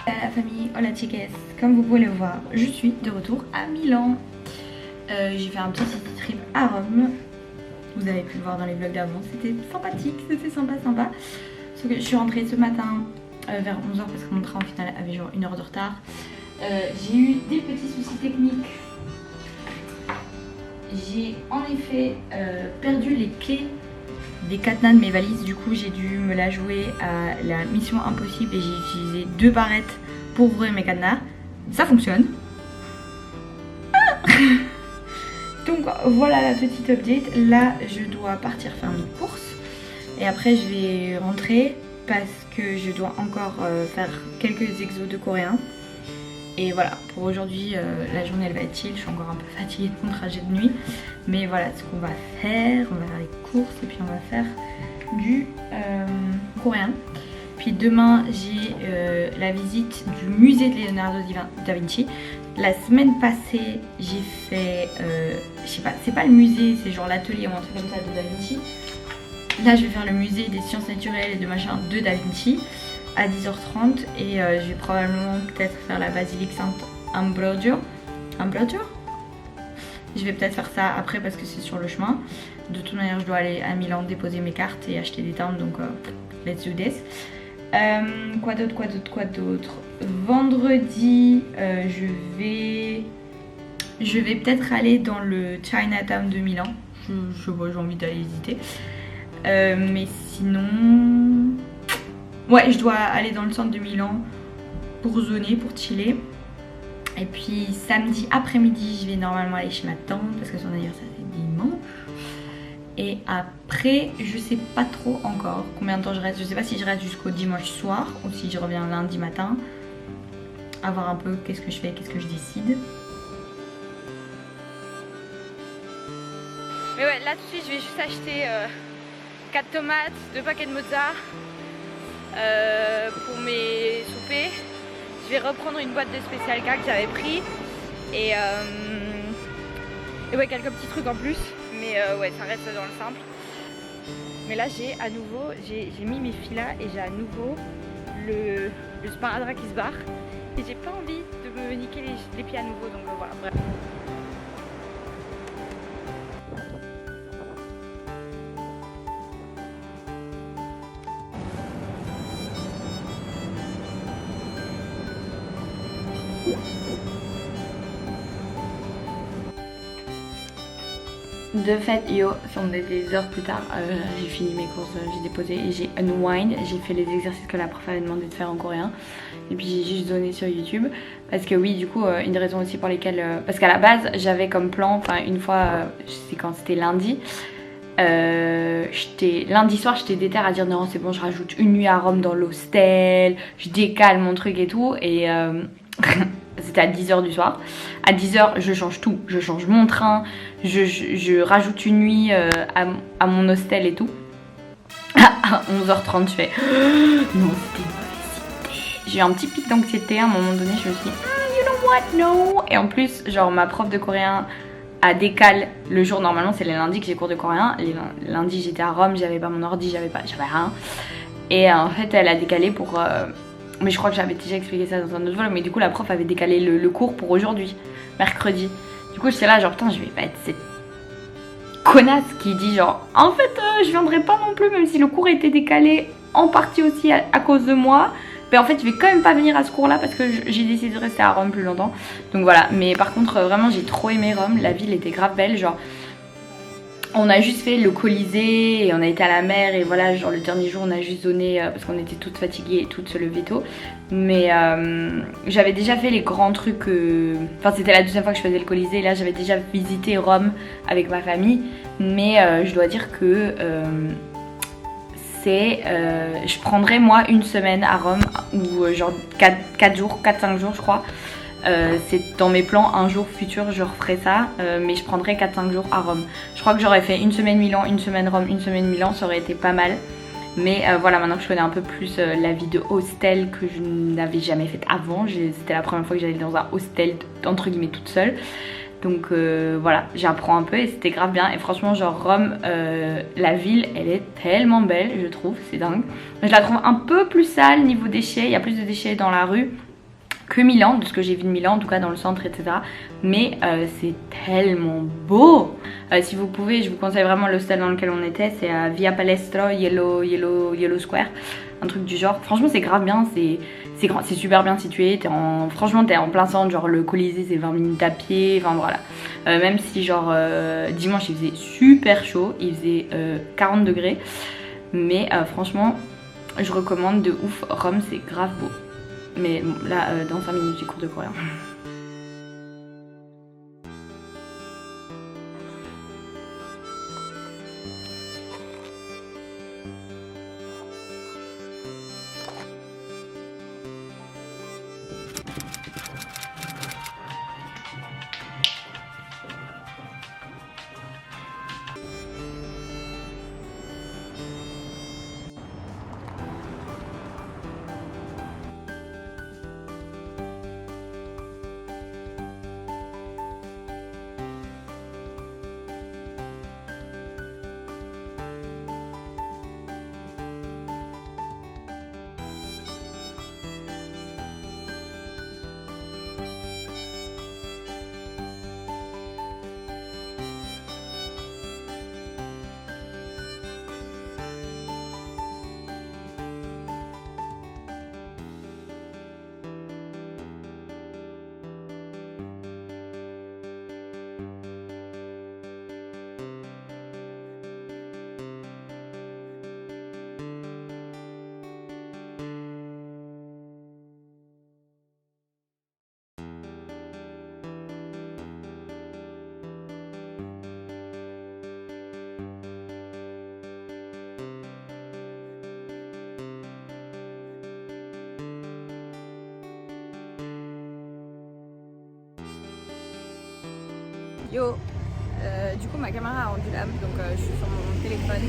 La famille, hola chiques, comme vous pouvez le voir, je suis de retour à Milan. J'ai fait un petit city trip à Rome. Vous avez pu le voir dans les vlogs d'avant, c'était sympathique, c'était sympa. Sauf que je suis rentrée ce matin vers 11h parce que mon train au final avait genre 1 heure de retard. J'ai eu des petits soucis techniques. J'ai en effet perdu les clés des cadenas de mes valises, du coup j'ai dû me la jouer à la mission impossible et j'ai utilisé 2 barrettes pour ouvrir mes cadenas. Ça fonctionne. Donc voilà la petite update. Là je dois partir faire mes courses et après je vais rentrer parce que je dois encore faire quelques exos de coréen. Et voilà, pour aujourd'hui, la journée elle va être chill, je suis encore un peu fatiguée de mon trajet de nuit. Mais voilà ce qu'on va faire, on va faire les courses et puis on va faire du coréen. Puis demain j'ai la visite du musée de Leonardo da Vinci. La semaine passée j'ai fait, je sais pas, c'est pas le musée, c'est genre l'atelier ou un truc comme ça de Da Vinci. Là je vais faire le musée des sciences naturelles et de machin de Da Vinci à 10h30 et je vais probablement peut-être faire la basilique Sant'Ambrogio. Je vais peut-être faire ça après parce que c'est sur le chemin. De toute manière je dois aller à Milan déposer mes cartes et acheter des timbres, donc let's do this. Quoi d'autre. Vendredi je vais peut-être aller dans le Chinatown de Milan. Je vois, j'ai envie d'aller visiter. Mais sinon... Ouais, je dois aller dans le centre de Milan pour zoner, pour chiller. Et puis samedi après-midi, je vais normalement aller chez ma tante parce que son anniversaire c'est dimanche. Et après, je sais pas trop encore combien de temps je reste. Je sais pas si je reste jusqu'au dimanche soir ou si je reviens lundi matin. À voir un peu qu'est-ce que je fais, qu'est-ce que je décide. Mais ouais, là tout de suite, je vais juste acheter 4 tomates, 2 paquets de mozza. Pour mes soupers, je vais reprendre une boîte de Special K que j'avais pris et ouais, quelques petits trucs en plus, mais ouais, ça reste dans le simple. Mais là j'ai à nouveau, j'ai mis mes filas et j'ai à nouveau le sparadrap qui se barre et j'ai pas envie de me niquer les pieds à nouveau, donc voilà, bref. De fait, on est des heures plus tard, j'ai fini mes courses, j'ai déposé et j'ai unwind, j'ai fait les exercices que la prof avait demandé de faire en coréen. Et puis j'ai juste donné sur YouTube. Parce que oui, du coup, une raison aussi pour lesquelles... parce qu'à la base, j'avais comme plan, enfin une fois, je sais quand c'était lundi, lundi soir, j'étais déter à dire non, c'est bon, je rajoute une nuit à Rome dans l'hostel, je décale mon truc et tout. Et... c'était à 10h du soir. À 10h, je change tout. Je change mon train, je rajoute une nuit à mon hostel et tout. À 11h30, je fais non, c'était une mauvaise idée. J'ai eu un petit pic d'anxiété à un moment donné. Je me suis dit, you know what, no. Et en plus, genre, ma prof de coréen a décalé le jour. Normalement, c'est les lundis que j'ai cours de coréen. Les lundis, j'étais à Rome, j'avais pas mon ordi, j'avais rien. Et en fait, elle a décalé pour. Mais je crois que j'avais déjà expliqué ça dans un autre vlog. Mais du coup la prof avait décalé le cours pour aujourd'hui, mercredi. Du coup j'étais là genre putain, je vais pas être cette connasse qui dit genre en fait je viendrai pas non plus même si le cours était décalé en partie aussi à cause de moi. Mais en fait je vais quand même pas venir à ce cours là parce que j'ai décidé de rester à Rome plus longtemps. Donc voilà, mais par contre vraiment j'ai trop aimé Rome. La ville était grave belle, genre on a juste fait le Colisée et on a été à la mer et voilà, genre le dernier jour on a juste zoné parce qu'on était toutes fatiguées et toutes se lever tôt. Mais j'avais déjà fait les grands trucs, enfin c'était la deuxième fois que je faisais le Colisée et là j'avais déjà visité Rome avec ma famille. Mais je dois dire que je prendrais moi une semaine à Rome ou genre 4-5 jours je crois. C'est dans mes plans, un jour futur je referai ça, mais je prendrai 4-5 jours à Rome. Je crois que j'aurais fait une semaine Milan, une semaine Rome, une semaine Milan, ça aurait été pas mal. Mais voilà, maintenant que je connais un peu plus la vie de hostel que je n'avais jamais faite avant, c'était la première fois que j'allais dans un hostel entre guillemets toute seule. Donc voilà, j'apprends un peu et c'était grave bien. Et franchement, genre Rome, la ville, elle est tellement belle, je trouve, c'est dingue. Je la trouve un peu plus sale niveau déchets, il y a plus de déchets dans la rue que Milan, de ce que j'ai vu de Milan, en tout cas dans le centre, etc. Mais c'est tellement beau. Si vous pouvez, je vous conseille vraiment l'hostel dans lequel on était, c'est à Via Palestro, Yellow Square, un truc du genre. Franchement, c'est grave bien, c'est super bien situé. Franchement, t'es en plein centre, genre le Colisée, c'est 20 minutes à pied, enfin voilà. Même si genre dimanche, il faisait super chaud, il faisait 40 degrés. Mais franchement, je recommande de ouf. Rome, c'est grave beau. Mais bon, là, dans 5 minutes, j'ai cours de coréen. Yo, du coup ma caméra a rendu l'âme, donc je suis sur mon téléphone.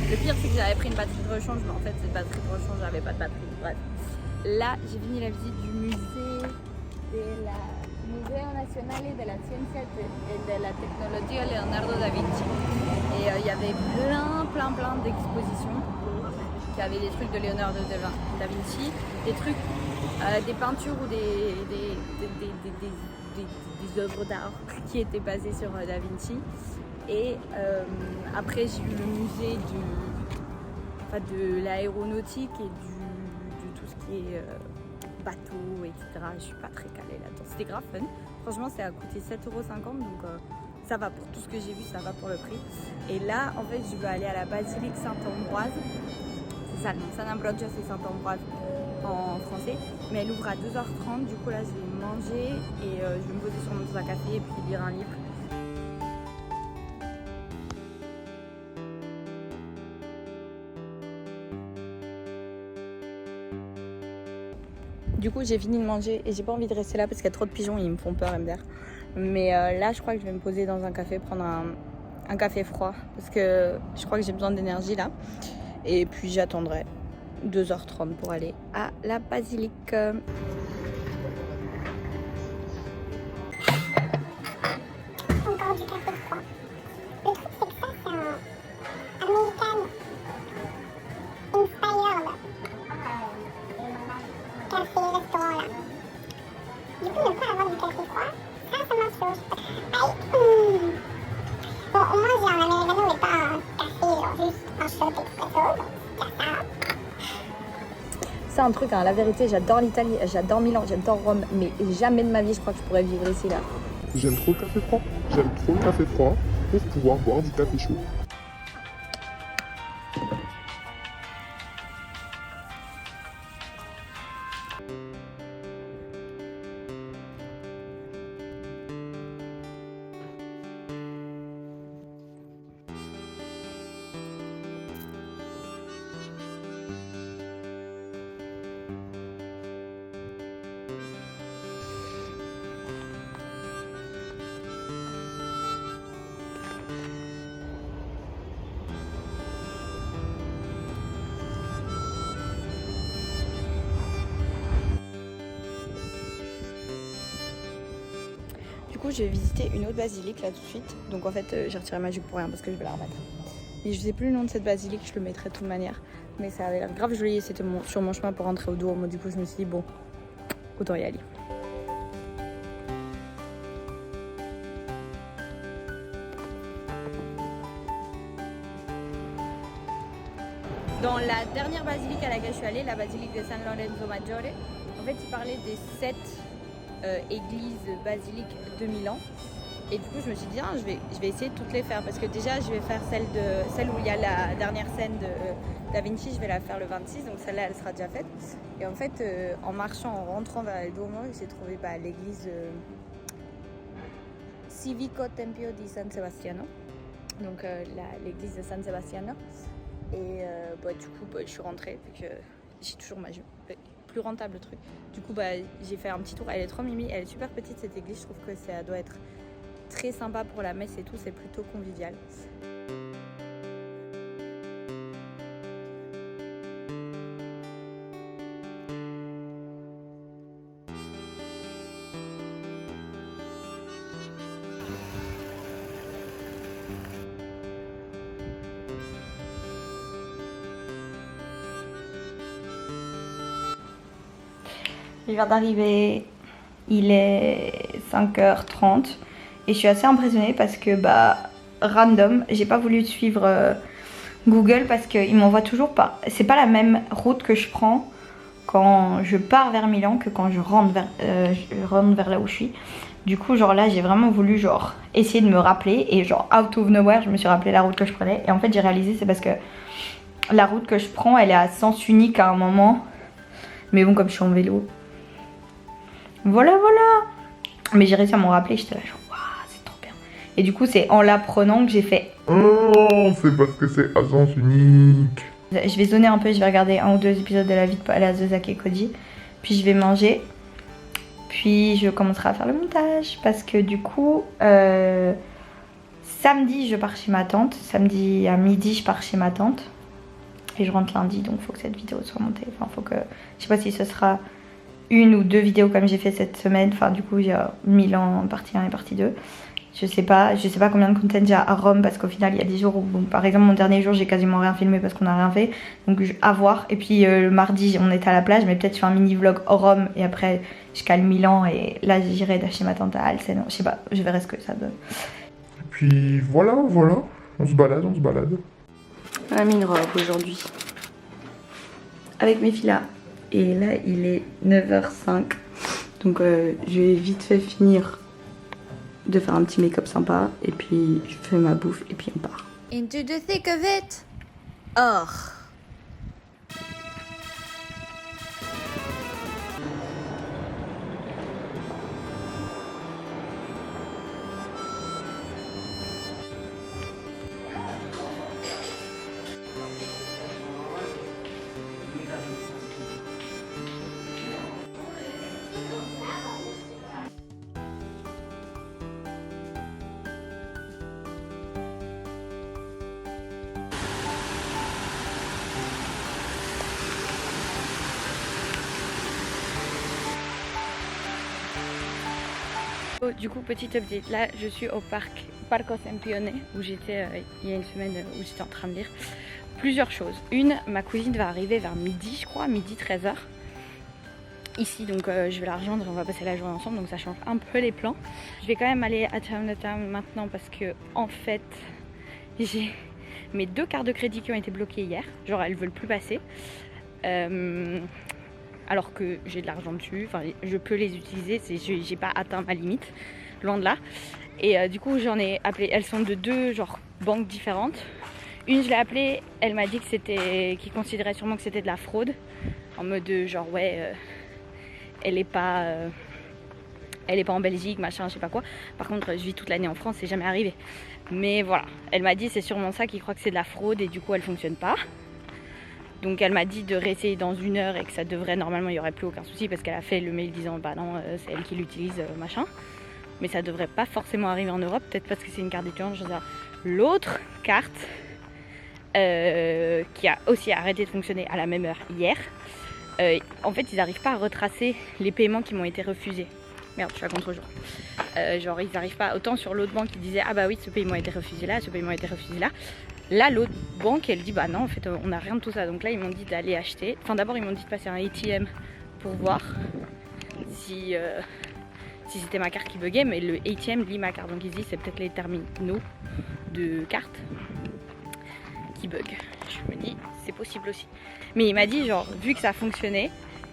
Le pire c'est que j'avais pris une batterie de rechange, mais en fait cette batterie de rechange j'avais pas de batterie. Bref, là j'ai fini la visite du musée de la Museo Nazionale de la Ciencia et de la Tecnologia Leonardo da Vinci. Et il y avait plein d'expositions qui avaient des trucs de Leonardo da Vinci, des trucs, des peintures ou des œuvres d'art qui étaient basées sur Da Vinci. Et après j'ai eu le musée de l'aéronautique et de tout ce qui est bateau, etc. Je suis pas très calée là-dedans. C'était grave fun. Franchement, ça a coûté 7,50 €, donc ça va pour tout ce que j'ai vu, ça va pour le prix. Et là, en fait, je vais aller à la basilique Saint-Ambroise. C'est ça le nom, San Ambrogio, c'est Saint-Ambroise en français. Mais elle ouvre à 2h30, du coup là, je vais manger et je vais me poser sur mon petit café et puis lire un livre. Du coup j'ai fini de manger et j'ai pas envie de rester là parce qu'il y a trop de pigeons et ils me font peur MDR. Mais là je crois que je vais me poser dans un café, prendre un café froid parce que je crois que j'ai besoin d'énergie là. Et puis j'attendrai 2h30 pour aller à la basilique. Encore du café froid. Le truc c'est que ça c'est un American Inspired café restaurant là. Du coup ne pas avoir du café froid, ça m'insurge. Bon au moins j'ai un americano et pas un café genre juste un shot expresso, donc c'est ça. C'est un truc, hein, la vérité, j'adore l'Italie, j'adore Milan, j'adore Rome, mais jamais de ma vie je crois que je pourrais vivre ici là. J'aime trop le café froid. J'aime trop le café froid pour pouvoir boire du café chaud. coup, je vais visiter une autre basilique là tout de suite. Donc en fait, j'ai retiré ma jupe pour rien parce que je vais la remettre. Et je sais plus le nom de cette basilique, je le mettrai de toute manière. Mais ça avait l'air grave joli et c'était sur mon chemin pour rentrer au Duomo. Du coup, je me suis dit, bon, autant y aller. Dans la dernière basilique à laquelle je suis allée, la basilique de San Lorenzo Maggiore, en fait, il parlait des 7 églises basiliques de Milan. Et du coup, je me suis dit, je vais essayer de toutes les faire. Parce que déjà, je vais faire celle où il y a la dernière scène de Da Vinci, je vais la faire le 26. Donc celle-là, elle sera déjà faite. Et en fait, en marchant, en rentrant vers le Duomo, j'ai trouvé l'église Civico Tempio di San Sebastiano. Donc l'église de San Sebastiano. Et du coup, je suis rentrée. Vu que j'ai toujours ma jupe. Plus rentable le truc. Du coup, j'ai fait un petit tour. Elle est trop mimi. Elle est super petite cette église. Je trouve que ça doit être très sympa pour la messe et tout, c'est plutôt convivial. Il vient d'arriver, il est 5h30. Et je suis assez impressionnée parce que random, j'ai pas voulu suivre Google parce qu'il m'envoie toujours pas. C'est pas la même route que je prends quand je pars vers Milan que quand je rentre vers là où je suis. Du coup, là, j'ai vraiment voulu essayer de me rappeler et out of nowhere, je me suis rappelé la route que je prenais. Et en fait, j'ai réalisé c'est parce que la route que je prends, elle est à sens unique à un moment. Mais bon, comme je suis en vélo, voilà. Mais j'ai réussi à m'en rappeler, j'étais là c'est trop bien. Et du coup, c'est en l'apprenant que j'ai fait oh, c'est parce que c'est à sens unique. Je vais zoner un peu, je vais regarder 1 ou 2 épisodes de la vie de Palazzo Zac et Cody. Puis je vais manger. Puis je commencerai à faire le montage. Parce que du coup, samedi, je pars chez ma tante. Samedi à midi, je pars chez ma tante. Et je rentre lundi, donc il faut que cette vidéo soit montée. Enfin, faut que... Je sais pas si ce sera 1 ou 2 vidéos comme j'ai fait cette semaine. Enfin, du coup, il y a Milan partie 1 et partie 2. Je sais pas combien de content j'ai à Rome parce qu'au final, il y a des jours où, par exemple, mon dernier jour, j'ai quasiment rien filmé parce qu'on n'a rien fait. Donc, à voir. Et puis, le mardi, on était à la plage, mais peut-être je fais un mini vlog hors Rome et après, je cale Milan et là, j'irai chez ma tante à Alceno. Je sais pas, je verrai ce que ça donne. Et puis, voilà. On se balade. On a mis une robe aujourd'hui. Avec mes filles là. Et là, il est 9h05. Donc, je vais vite fait finir de faire un petit make-up sympa. Et puis, je fais ma bouffe et puis on part. Into the thick of it. Or. Du coup, petit update, là je suis au Parco Sempione où j'étais il y a une semaine où j'étais en train de lire plusieurs choses. Une, ma cousine va arriver vers midi je crois, midi 13h ici, donc je vais la rejoindre et on va passer la journée ensemble, donc ça change un peu les plans. Je vais quand même aller à Chinatown maintenant parce que en fait j'ai mes 2 cartes de crédit qui ont été bloquées hier, elles veulent plus passer. Alors que j'ai de l'argent dessus, enfin je peux les utiliser, j'ai pas atteint ma limite, loin de là. Et du coup j'en ai appelé, elles sont de 2 banques différentes. Une je l'ai appelée, elle m'a dit que qu'ils considéraient sûrement que c'était de la fraude, en mode elle est pas en Belgique, machin, je sais pas quoi. Par contre je vis toute l'année en France, c'est jamais arrivé. Mais voilà, elle m'a dit c'est sûrement ça, qu'ils croient que c'est de la fraude et du coup elle fonctionne pas. Donc elle m'a dit de réessayer dans 1 heure et que ça devrait, normalement il n'y aurait plus aucun souci parce qu'elle a fait le mail disant bah non c'est elle qui l'utilise machin. Mais ça devrait pas forcément arriver en Europe, peut-être parce que c'est une carte d'étudiant, je sais pas. L'autre carte qui a aussi arrêté de fonctionner à la même heure hier, en fait ils n'arrivent pas à retracer les paiements qui m'ont été refusés. Merde, je suis à contre-jour. Genre ils n'arrivent pas, autant sur l'autre banque ils disaient ah bah oui ce paiement a été refusé là, ce paiement a été refusé là. Là l'autre banque elle dit bah non en fait on n'a rien de tout ça. Donc là ils m'ont dit d'aller acheter. Enfin d'abord ils m'ont dit de passer un ATM pour voir si c'était ma carte qui buguait, mais le ATM lit ma carte. Donc ils disent c'est peut-être les terminaux de carte qui bug. Je me dis c'est possible aussi. Mais il m'a dit genre vu que ça fonctionnait,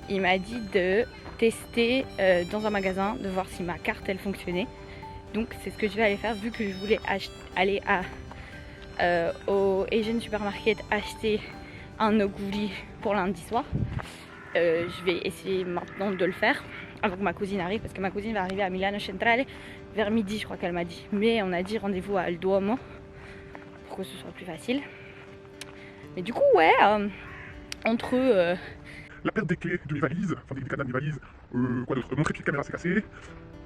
il m'a dit de tester dans un magasin, de voir si ma carte elle fonctionnait. Donc c'est ce que je vais aller faire vu que je voulais aller au Asian Supermarket acheter un oguri pour lundi soir. Je vais essayer maintenant de le faire avant que ma cousine arrive parce que ma cousine va arriver à Milano Centrale vers midi je crois qu'elle m'a dit. Mais on a dit rendez-vous à El Duomo pour que ce soit plus facile. Mais du coup ouais, entre La perte des clés de mes valises, enfin des cadenas de mes valises, quoi d'autre, mon trépied de caméra s'est cassé,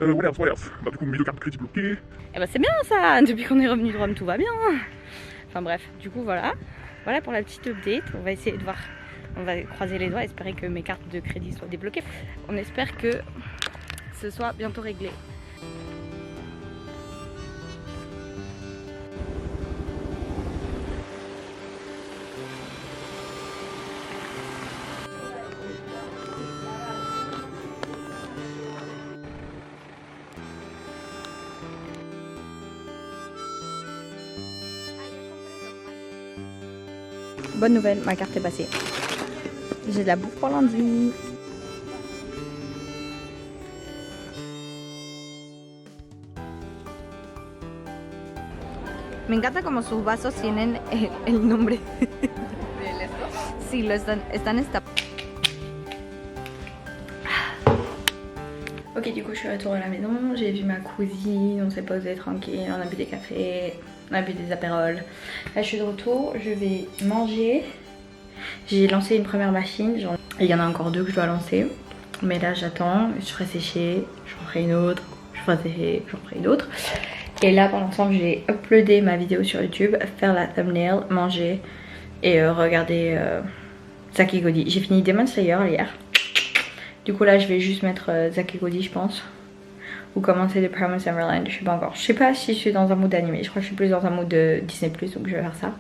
what else. Bah du coup mes 2 cartes de crédit bloquées. Eh ben c'est bien ça, depuis qu'on est revenu de Rome tout va bien. Enfin bref, du coup voilà pour la petite update. On va essayer de voir, on va croiser les doigts, espérer que mes cartes de crédit soient débloquées. On espère que ce soit bientôt réglé. Bonne nouvelle, ma carte est passée. J'ai de la bouffe pour lundi. Me encanta como sus vasos tienen el nombre. ¿De esto? Sí, están esta. Ok, du coup, je suis retournée à la maison. J'ai vu ma cousine, on s'est posé tranquille, on a bu des cafés, on a bu des apérols. Là, je suis de retour, je vais manger. J'ai lancé une première machine, il y en a encore 2 que je dois lancer. Mais là, j'attends, je ferai sécher, j'en ferai une autre, je ferai sécher, j'en ferai une autre. Et là, pendant ce temps, j'ai uploadé ma vidéo sur YouTube, faire la thumbnail, manger et regarder Zack et Cody. J'ai fini Demon Slayer hier. Du coup là je vais juste mettre Zack et Cody je pense. Ou commencer The Promised Neverland, je sais pas encore. Je sais pas si je suis dans un mood animé, je crois que je suis plus dans un mood de Disney+, donc je vais faire ça.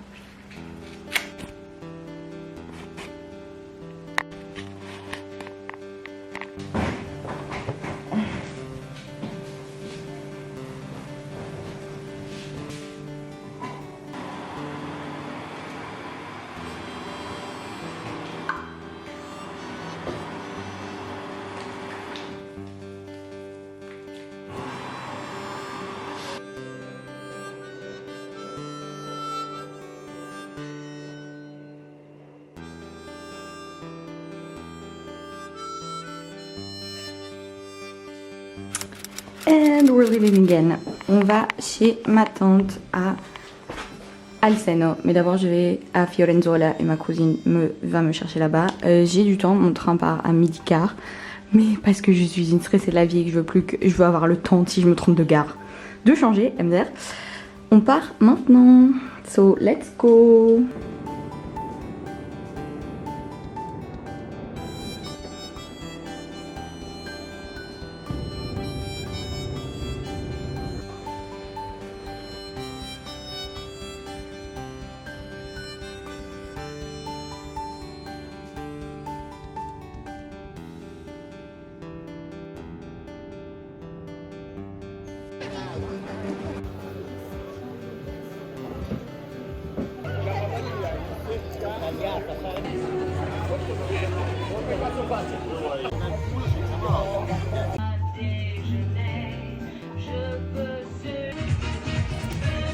And we're leaving again. On va chez ma tante à Alseno. Mais d'abord je vais à Fiorenzuola et ma cousine va me chercher là-bas. J'ai du temps, mon train part à 12h15. Mais parce que je suis une stressée de la vie et que je veux avoir le temps si je me trompe de gare de changer, MDR. On part maintenant. So let's go.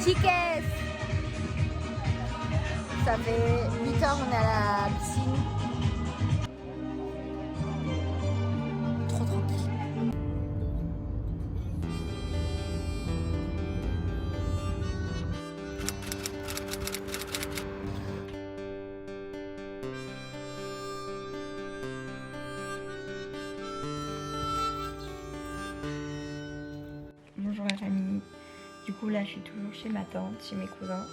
Chiques! Ça fait 8h, on est à la piscine. Trop tranquille. Bonjour la famille. Du coup là je suis toujours chez ma tante, chez mes cousins.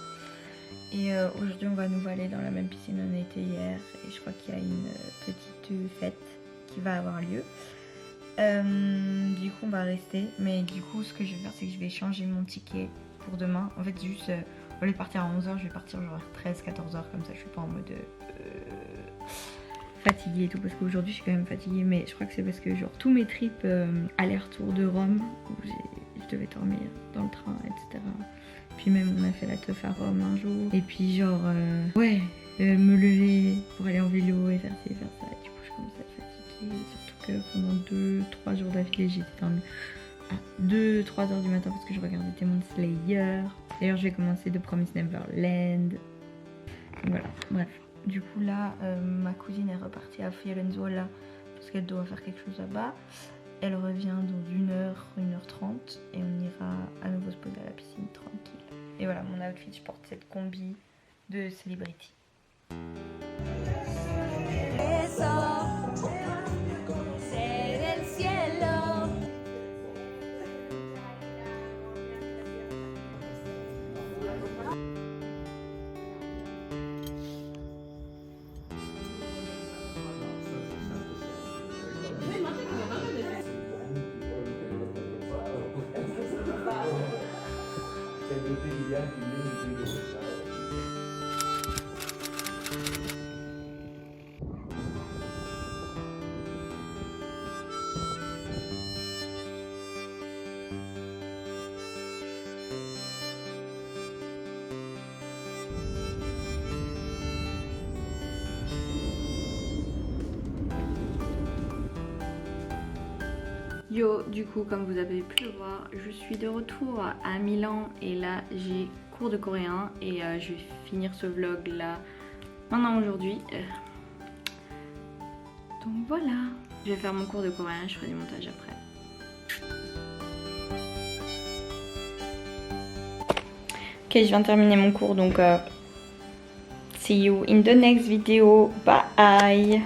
Et aujourd'hui on va nous aller dans la même piscine où on était hier. Et je crois qu'il y a une petite fête qui va avoir lieu. Du coup on va rester, mais du coup ce que je vais faire c'est que je vais changer mon ticket pour demain. En fait juste au lieu de partir à 11h, je vais partir genre à 13-14h, comme ça je suis pas en mode fatiguée et tout, parce qu'aujourd'hui je suis quand même fatiguée, mais je crois que c'est parce que genre tous mes trips aller-retour de Rome, où je devais dormir dans le train, etc. Puis même on a fait la teuf à Rome un jour, et puis genre me lever pour aller en vélo et faire ci et faire ça, et du coup je commence à être fatiguée, surtout que pendant 2-3 jours d'affilée j'étais dormie à 2-3 heures du matin parce que je regardais Demon Slayer. D'ailleurs je vais commencer The Promised Neverland. Donc voilà, bref. Du coup là, ma cousine est repartie à Fiorenzuola parce qu'elle doit faire quelque chose là-bas. Elle revient dans 1h30 et on ira à nouveau se poser à la piscine tranquille. Et voilà mon outfit, je porte cette combi de Celebrity. Yo, du coup comme vous avez pu le voir, je suis de retour à Milan et là j'ai cours de coréen et je vais finir ce vlog là maintenant aujourd'hui. Donc voilà, je vais faire mon cours de coréen, je ferai du montage après. Ok, je viens de terminer mon cours donc see you in the next video, bye.